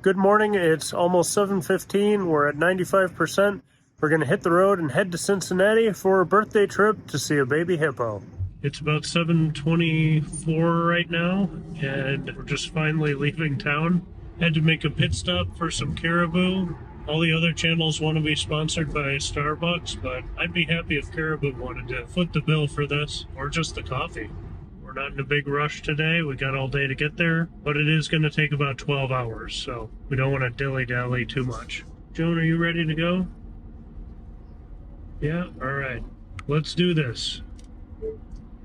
Good morning. It's almost 7:15. We're at 95%. We're going to hit the road and head to Cincinnati for a birthday trip to see a baby hippo. It's about 7:24 right now, and we're just finally leaving town. Had to make a pit stop for some caribou. All the other channels want to be sponsored by Starbucks, but I'd be happy if Caribou wanted to foot the bill for this, or just the coffee. We're not in a big rush today. We got all day to get there, but it is going to take about 12 hours, so we don't want to dilly-dally too much. Joan, are you ready to go? Yeah? All right. Let's do this.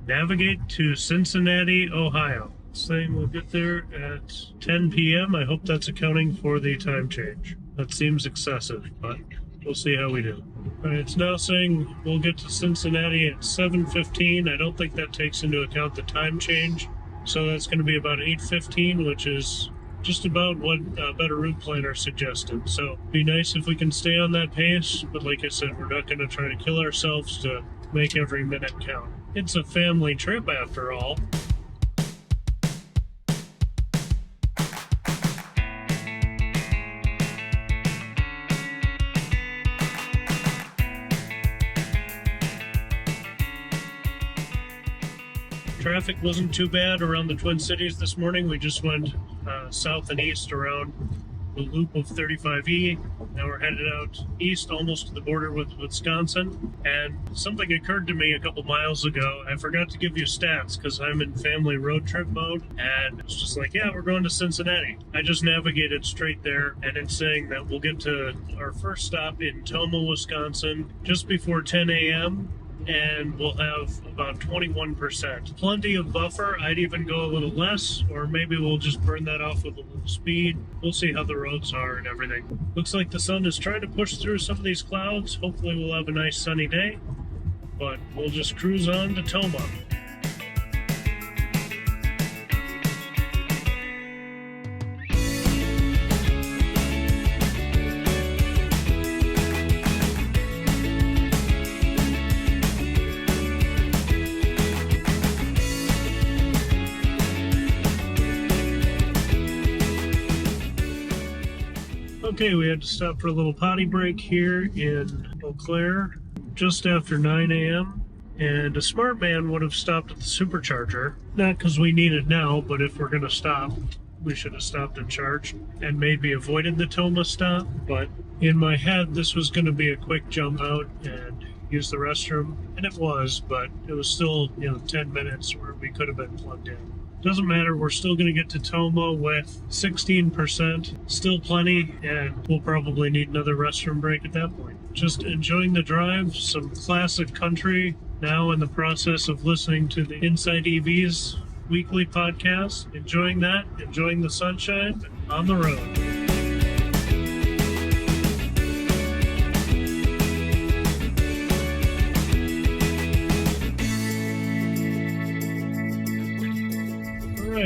Navigate to Cincinnati, Ohio. Saying we'll get there at 10 p.m. I hope that's accounting for the time change. That seems excessive, but we'll see how we do. All right, it's now saying we'll get to Cincinnati at 7:15. I don't think that takes into account the time change. So that's going to be about 8:15, which is just about what Better Route Planner suggested. So it'd be nice if we can stay on that pace, but like I said, we're not going to try to kill ourselves to make every minute count. It's a family trip after all. Traffic wasn't too bad around the Twin Cities this morning. We just went south and east around the loop of 35E. Now we're headed out east almost to the border with Wisconsin. And something occurred to me a couple miles ago. I forgot to give you stats because I'm in family road trip mode. And it's just like, yeah, we're going to Cincinnati. I just navigated straight there, and it's saying that we'll get to our first stop in Tomah, Wisconsin just before 10 a.m. and we'll have about 21%. Plenty of buffer. I'd even go a little less, or maybe we'll just burn that off with a little speed. We'll see how the roads are and everything. Looks like the sun is trying to push through some of these clouds. Hopefully we'll have a nice sunny day, but we'll just cruise on to Tomah. Okay, we had to stop for a little potty break here in Eau Claire just after 9 a.m. And a smart man would have stopped at the Supercharger. Not because we need it now, but if we're going to stop, we should have stopped and charged and maybe avoided the Tomah stop. But in my head, this was going to be a quick jump out and use the restroom. And it was, but it was still, 10 minutes where we could have been plugged in. Doesn't matter, we're still going to get to Tomah with 16%, still plenty, and we'll probably need another restroom break at that point. Just enjoying the drive, some classic country, now in the process of listening to the Inside EVs weekly podcast. Enjoying that, enjoying the sunshine, on the road.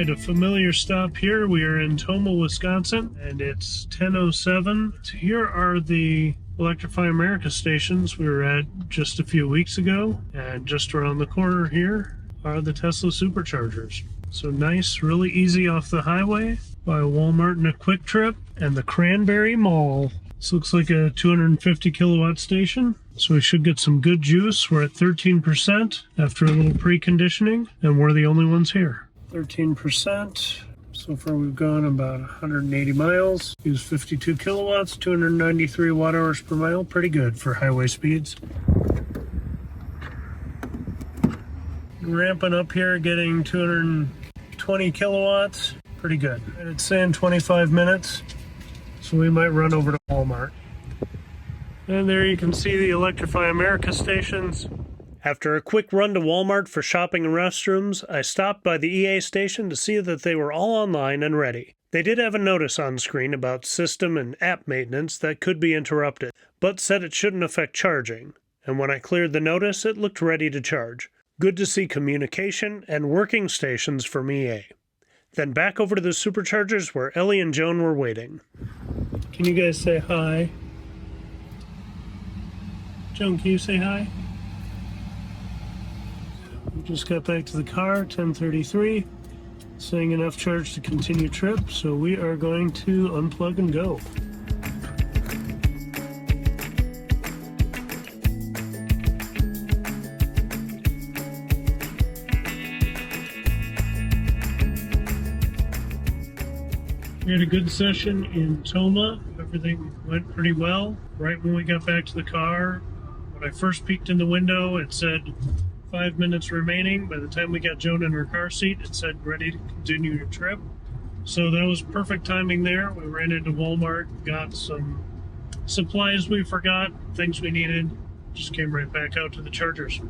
A familiar stop here. We are in Tomah, Wisconsin, and it's 10:07. Here are the Electrify America stations we were at just a few weeks ago, and just around the corner here are the Tesla Superchargers. So nice, really easy off the highway by Walmart and a Quick Trip, and the Cranberry Mall. This looks like a 250 kilowatt station, so we should get some good juice. We're at 13% after a little preconditioning, and we're the only ones here. 13%. So far we've gone about 180 miles. Used 52 kilowatts, 293 watt hours per mile. Pretty good for highway speeds. Ramping up here, getting 220 kilowatts. Pretty good. And it's saying 25 minutes. So we might run over to Walmart. And there you can see the Electrify America stations. After a quick run to Walmart for shopping and restrooms, I stopped by the EA station to see that they were all online and ready. They did have a notice on screen about system and app maintenance that could be interrupted, but said it shouldn't affect charging. And when I cleared the notice, it looked ready to charge. Good to see communication and working stations from EA. Then back over to the Superchargers where Ellie and Joan were waiting. Can you guys say hi? Joan, can you say hi? We just got back to the car, 10:33. saying enough charge to continue trip, so we are going to unplug and go. We had a good session in Tomah. Everything went pretty well. Right when we got back to the car, when I first peeked in the window, it said 5 minutes remaining. By the time we got Joan in her car seat, it said ready to continue your trip. So that was perfect timing there. We ran into Walmart, got some supplies we forgot, things we needed, just came right back out to the Chargers.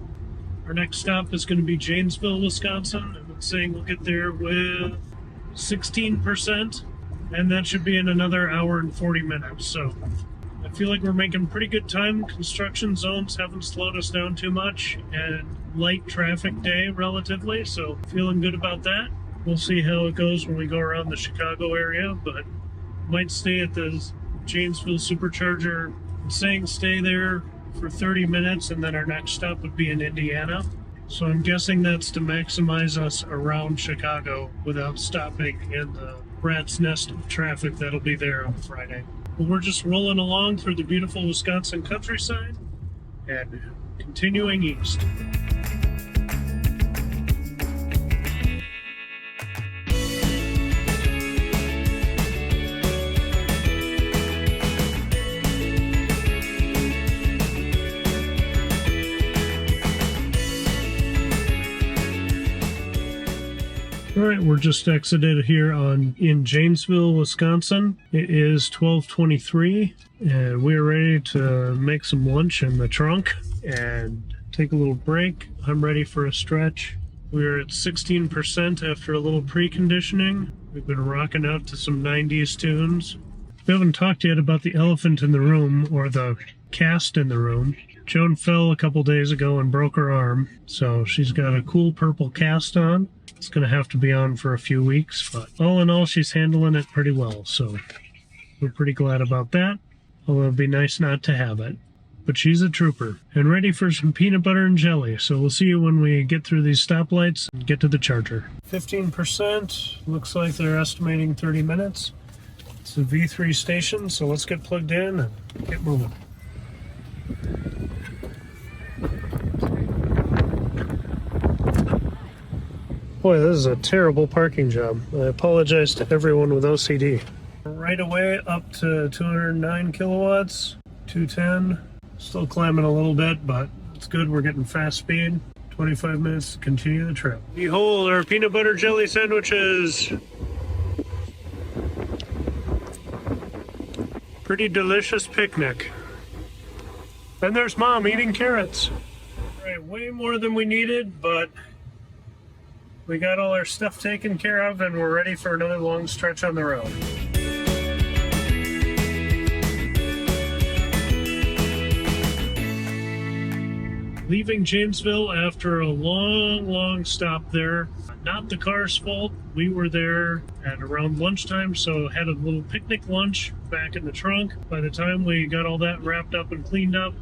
Our next stop is going to be Janesville, Wisconsin. I'm saying we'll get there with 16%. And that should be in another hour and 40 minutes. So I feel like we're making pretty good time. Construction zones haven't slowed us down too much, and light traffic day relatively. So feeling good about that. We'll see how it goes when we go around the Chicago area, but might stay at the Janesville Supercharger. I'm saying stay there for 30 minutes, and then our next stop would be in Indiana. So I'm guessing that's to maximize us around Chicago without stopping in the rat's nest of traffic that'll be there on Friday. But we're just rolling along through the beautiful Wisconsin countryside and continuing east. All right, we're just exited here in Janesville, Wisconsin. It is 12:23, and we're ready to make some lunch in the trunk and take a little break. I'm ready for a stretch. We're at 16% after a little preconditioning. We've been rocking out to some 90s tunes. We haven't talked yet about the elephant in the room, or the cast in the room. Joan fell a couple days ago and broke her arm, so she's got a cool purple cast on. It's going to have to be on for a few weeks, but all in all, she's handling it pretty well, so we're pretty glad about that, although it'd be nice not to have it. But she's a trooper, and ready for some peanut butter and jelly, so we'll see you when we get through these stoplights and get to the Charger. 15%, looks like they're estimating 30 minutes. It's a V3 station, so let's get plugged in and get moving. Boy, this is a terrible parking job. I apologize to everyone with OCD. Right away up to 209 kilowatts, 210. Still climbing a little bit, but it's good. We're getting fast speed. 25 minutes to continue the trip. Behold our peanut butter jelly sandwiches. Pretty delicious picnic. And there's Mom eating carrots. All right, way more than we needed, but we got all our stuff taken care of, and we're ready for another long stretch on the road. Leaving Janesville after a long stop there. Not the car's fault. We were there at around lunchtime, so had a little picnic lunch back in the trunk. By the time we got all that wrapped up and cleaned up,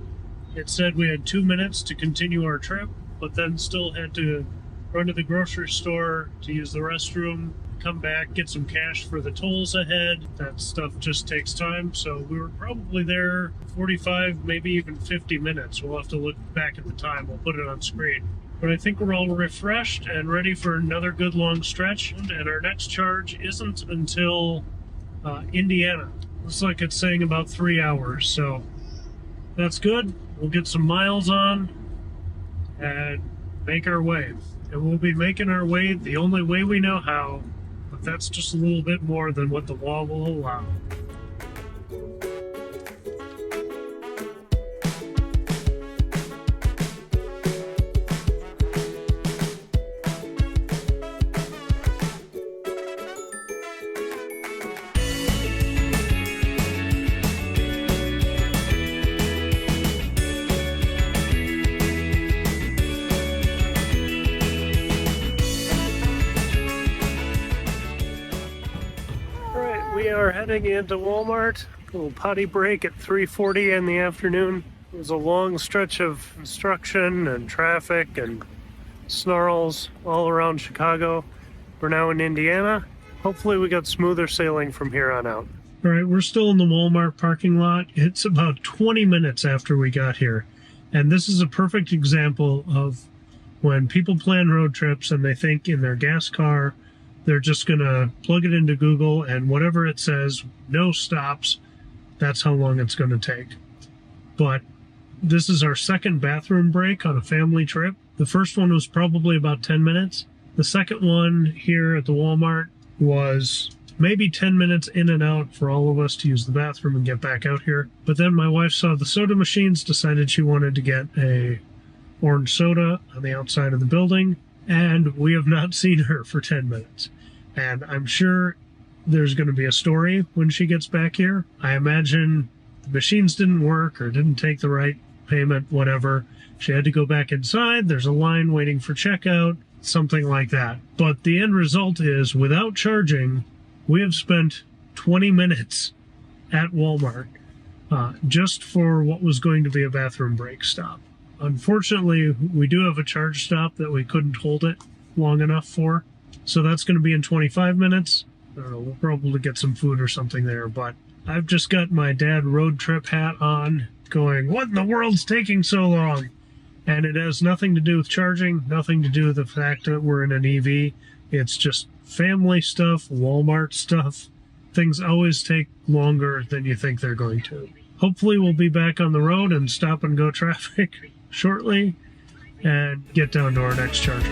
it said we had 2 minutes to continue our trip, but then still had to run to the grocery store to use the restroom, come back, get some cash for the tolls ahead. That stuff just takes time, so we were probably there 45, maybe even 50 minutes. We'll have to look back at the time. We'll put it on screen. But I think we're all refreshed and ready for another good long stretch, and our next charge isn't until Indiana. Looks like it's saying about 3 hours, so that's good. We'll get some miles on and make our way. And we'll be making our way the only way we know how, but that's just a little bit more than what the law will allow. We are heading into Walmart. A little potty break at 3:40 in the afternoon. It was a long stretch of construction and traffic and snarls all around Chicago. We're now in Indiana. Hopefully we got smoother sailing from here on out. All right, we're still in the Walmart parking lot. It's about 20 minutes after we got here. And this is a perfect example of when people plan road trips and they think in their gas car, they're just going to plug it into Google and whatever it says, no stops, that's how long it's going to take. But this is our second bathroom break on a family trip. The first one was probably about 10 minutes. The second one here at the Walmart was maybe 10 minutes in and out for all of us to use the bathroom and get back out here. But then my wife saw the soda machines, decided she wanted to get a orange soda on the outside of the building, and we have not seen her for 10 minutes. And I'm sure there's going to be a story when she gets back here. I imagine the machines didn't work or didn't take the right payment, whatever. She had to go back inside. There's a line waiting for checkout, something like that. But the end result is, without charging, we have spent 20 minutes at Walmart just for what was going to be a bathroom break stop. Unfortunately, we do have a charge stop that we couldn't hold it long enough for. So that's going to be in 25 minutes. I don't know, we'll probably get some food or something there. But I've just got my dad road trip hat on going, what in the world's taking so long? And it has nothing to do with charging, nothing to do with the fact that we're in an EV. It's just family stuff, Walmart stuff. Things always take longer than you think they're going to. Hopefully we'll be back on the road and stop and go traffic shortly and get down to our next charger.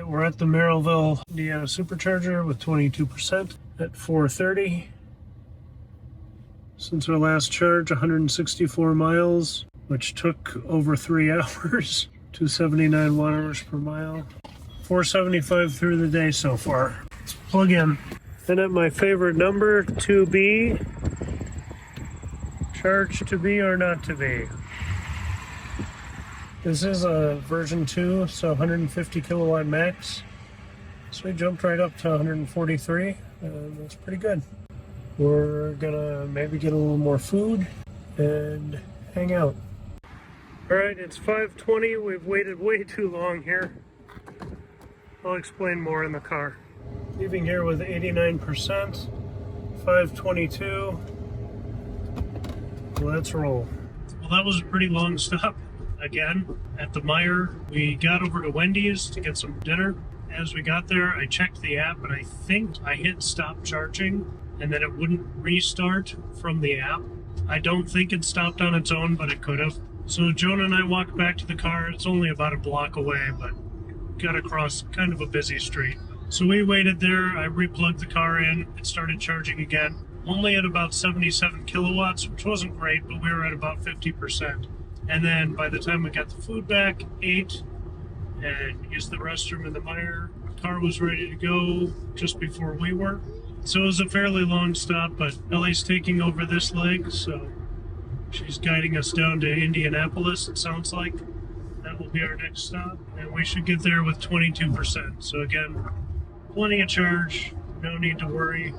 We're at the Merrillville, Indiana Supercharger with 22% at 4:30. Since our last charge, 164 miles, which took over 3 hours, 279 watt-hours per mile. 475 through the day so far. Let's plug in. Then at my favorite number, 2B. Charge to be or not to be. This is a version 2, so 150 kilowatt max. So we jumped right up to 143, and that's pretty good. We're gonna maybe get a little more food and hang out. All right, it's 5:20. We've waited way too long here. I'll explain more in the car. Leaving here with 89%, 5:22. Let's roll. Well, that was a pretty long stop. Again, at the Meijer, we got over to Wendy's to get some dinner. As we got there, I checked the app and I think I hit stop charging and then it wouldn't restart from the app. I don't think it stopped on its own, but it could have. So Jonah and I walked back to the car. It's only about a block away, but got across kind of a busy street. So we waited there. I replugged the car in. It started charging again. Only at about 77 kilowatts, which wasn't great, but we were at about 50%. And then by the time we got the food back, ate, and used the restroom in the Meijer, the car was ready to go just before we were. So it was a fairly long stop, but Ellie's taking over this leg, so she's guiding us down to Indianapolis, it sounds like. That will be our next stop, and we should get there with 22%. So again, plenty of charge, no need to worry.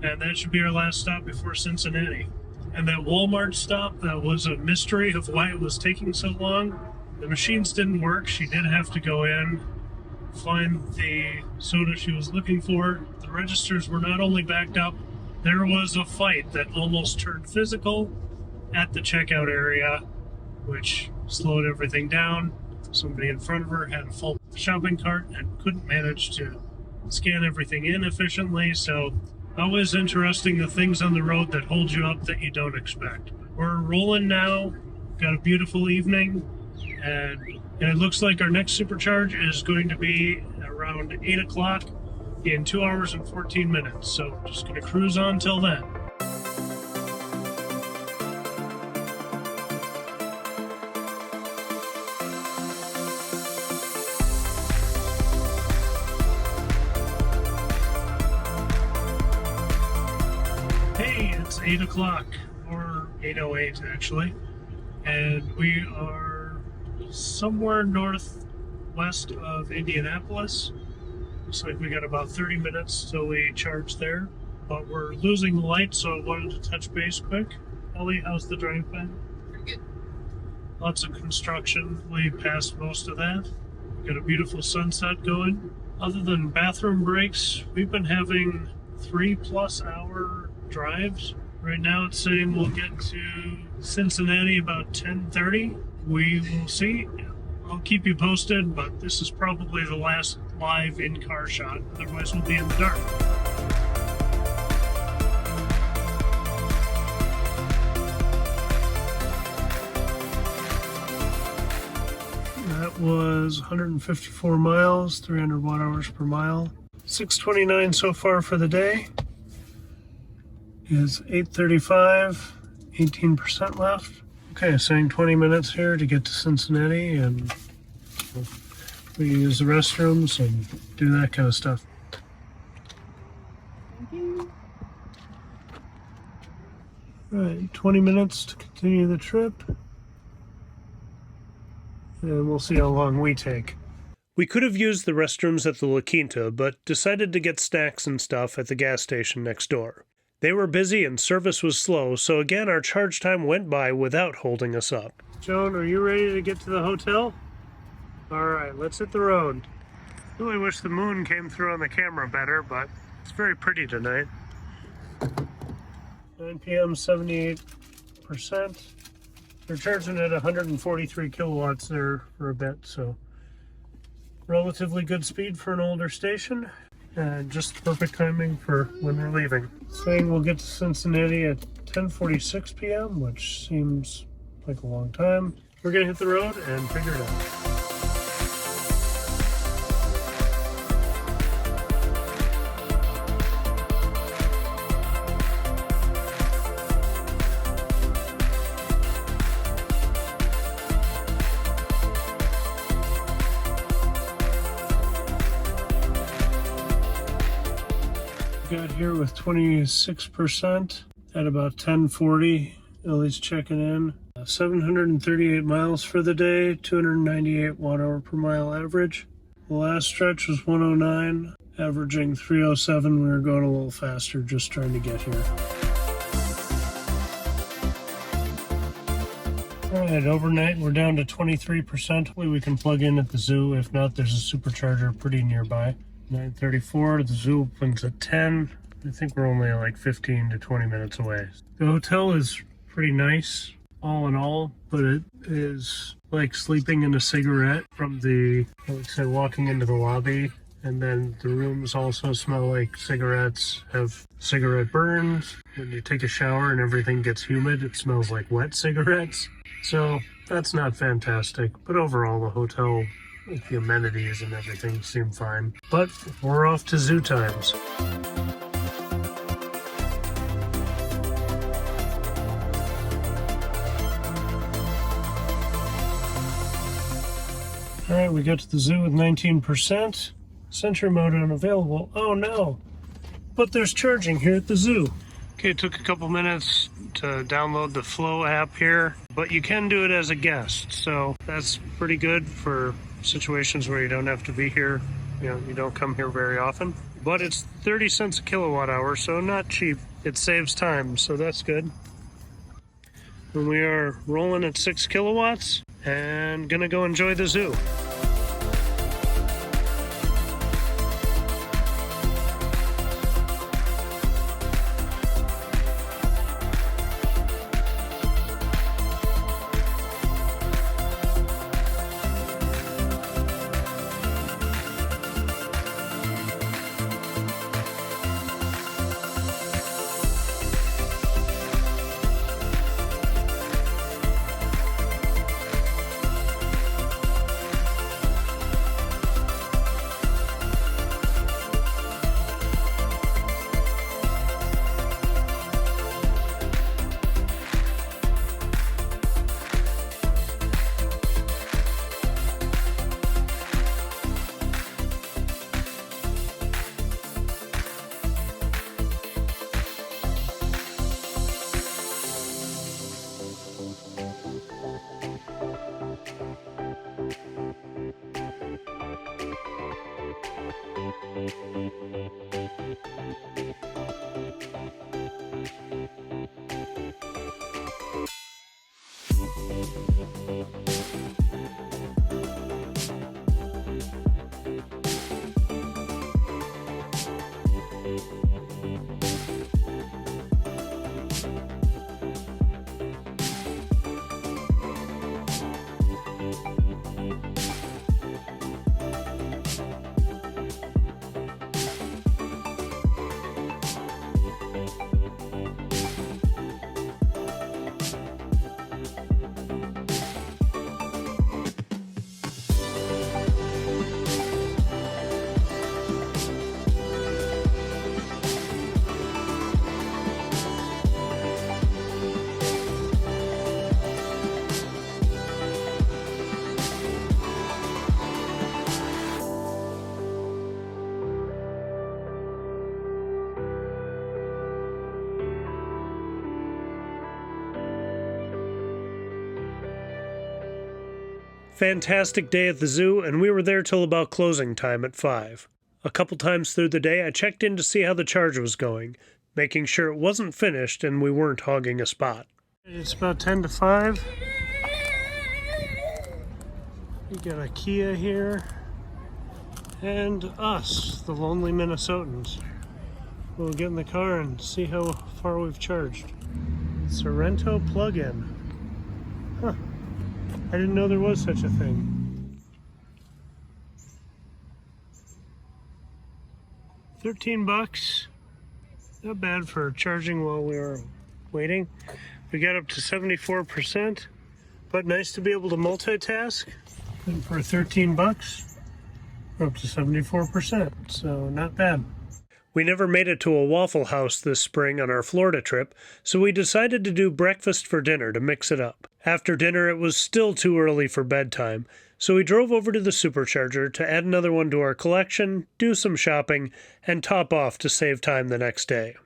And that should be our last stop before Cincinnati. And that Walmart stop, that was a mystery of why it was taking so long. The machines didn't work. She did have to go in, find the soda she was looking for. The registers were not only backed up, there was a fight that almost turned physical at the checkout area, which slowed everything down. Somebody in front of her had a full shopping cart and couldn't manage to scan everything in efficiently, so always interesting, the things on the road that hold you up that you don't expect. We're rolling now, got a beautiful evening, and it looks like our next supercharge is going to be around 8 o'clock in 2 hours and 14 minutes. So just going to cruise on till then. It's 8 o'clock, or 8:08 actually, and we are somewhere northwest of Indianapolis. Looks like we got about 30 minutes till we charge there, but we're losing the light, so I wanted to touch base quick. Ellie, how's the drive been? Pretty good. Lots of construction. We passed most of that. Got a beautiful sunset going. Other than bathroom breaks, we've been having 3+ hour drives. Right now it's saying we'll get to Cincinnati about 10:30. We will see. I'll keep you posted, but this is probably the last live in-car shot. Otherwise we'll be in the dark. That was 154 miles, 300 watt-hours per mile. 6:29 so far for the day. Is 8:35, 18% left. Okay, saying 20 minutes here to get to Cincinnati, and we use the restrooms and do that kind of stuff. Thank you. Right, 20 minutes to continue the trip. And we'll see how long we take. We could have used the restrooms at the La Quinta, but decided to get snacks and stuff at the gas station next door. They were busy and service was slow, so again our charge time went by without holding us up. Joan, are you ready to get to the hotel? Alright, let's hit the road. Really wish the moon came through on the camera better, but it's very pretty tonight. 9 p.m., 78%. They're charging at 143 kilowatts there for a bit, so relatively good speed for an older station, and just perfect timing for when we're leaving. Saying we'll get to Cincinnati at 10:46 p.m., which seems like a long time. We're gonna hit the road and figure it out. Got here with 26% at about 10:40. Ellie's checking in. 738 miles for the day, 298 watt-hour per mile average. The last stretch was 109, averaging 307. We were going a little faster just trying to get here. Alright, overnight we're down to 23%. Hopefully we can plug in at the zoo. If not, there's a supercharger pretty nearby. 9:34, the zoo opens at 10. I think we're only like 15 to 20 minutes away. The hotel is pretty nice, all in all, but it is like sleeping in a cigarette from the, I would say, walking into the lobby. And then the rooms also smell like cigarettes, have cigarette burns. When you take a shower and everything gets humid, it smells like wet cigarettes. So that's not fantastic, but overall the hotel, the amenities and everything seem fine. But we're off to zoo times. Alright, we got to the zoo with 19%. Sentry mode unavailable. Oh no! But there's charging here at the zoo. Okay, it took a couple minutes to download the Flow app here, but you can do it as a guest, so that's pretty good for situations where you don't have to be here. You know, you don't come here very often. But it's 30 cents a kilowatt hour, so not cheap. It saves time, so that's good. And we are rolling at 6 kilowatts and gonna go enjoy the zoo. fantastic day at the zoo, and we were there till about closing time at 5. A couple times through the day, I checked in to see how the charge was going, making sure it wasn't finished and we weren't hogging a spot. It's about 10 to 5. We got a Kia here, and us, the lonely Minnesotans. We'll get in the car and see how far we've charged. Sorrento plug-in. Huh. I didn't know there was such a thing. 13 bucks. Not bad for charging while we were waiting. We got up to 74%, but nice to be able to multitask. And for 13 bucks, we're up to 74%, so not bad. We never made it to a Waffle House this spring on our Florida trip, so we decided to do breakfast for dinner to mix it up. After dinner, it was still too early for bedtime, so we drove over to the Supercharger to add another one to our collection, do some shopping, and top off to save time the next day.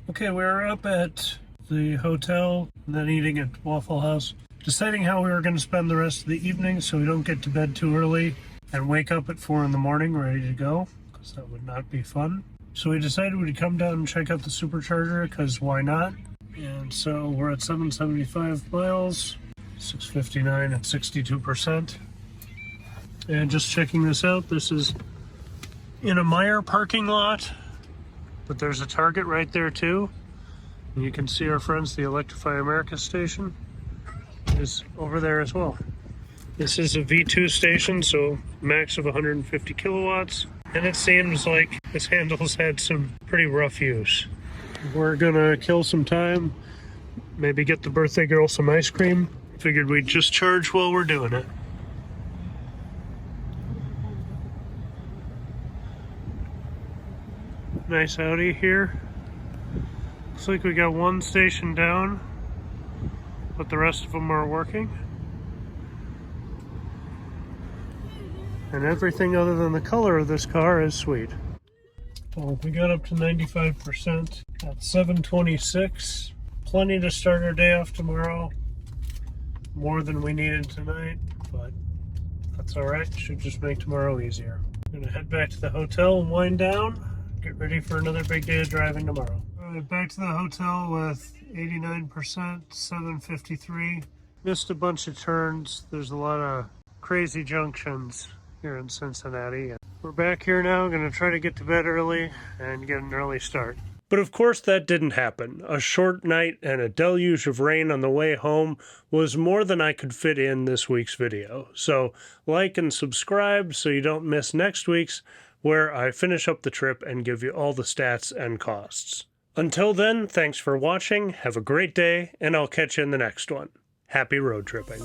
Okay, we were up at the hotel and then eating at Waffle House, deciding how we were going to spend the rest of the evening so we don't get to bed too early and wake up at 4 in the morning ready to go, because that would not be fun. So we decided we'd come down and check out the Supercharger, because why not? And so we're at 775 miles, 659 at 62%. And just checking this out, this is in a Meijer parking lot, but there's a Target right there too. And you can see our friends, the Electrify America station is over there as well. This is a V2 station, so max of 150 kilowatts. And it seems like this handle's had some pretty rough use. We're gonna kill some time, maybe get the birthday girl some ice cream. Figured we'd just charge while we're doing it. Nice Audi here. Looks like we got one station down, but the rest of them are working. And everything other than the color of this car is sweet. Well, we got up to 95% at 7:26. Plenty to start our day off tomorrow. More than we needed tonight, but that's all right. Should just make tomorrow easier. I'm gonna head back to the hotel and wind down. Get ready for another big day of driving tomorrow. All right, back to the hotel with 89%, 7:53. Missed a bunch of turns. There's a lot of crazy junctions here in Cincinnati. We're back here now, going to try to get to bed early and get an early start. But of course that didn't happen. A short night and a deluge of rain on the way home was more than I could fit in this week's video. So like and subscribe so you don't miss next week's, where I finish up the trip and give you all the stats and costs. Until then, thanks for watching, have a great day, and I'll catch you in the next one. Happy road tripping.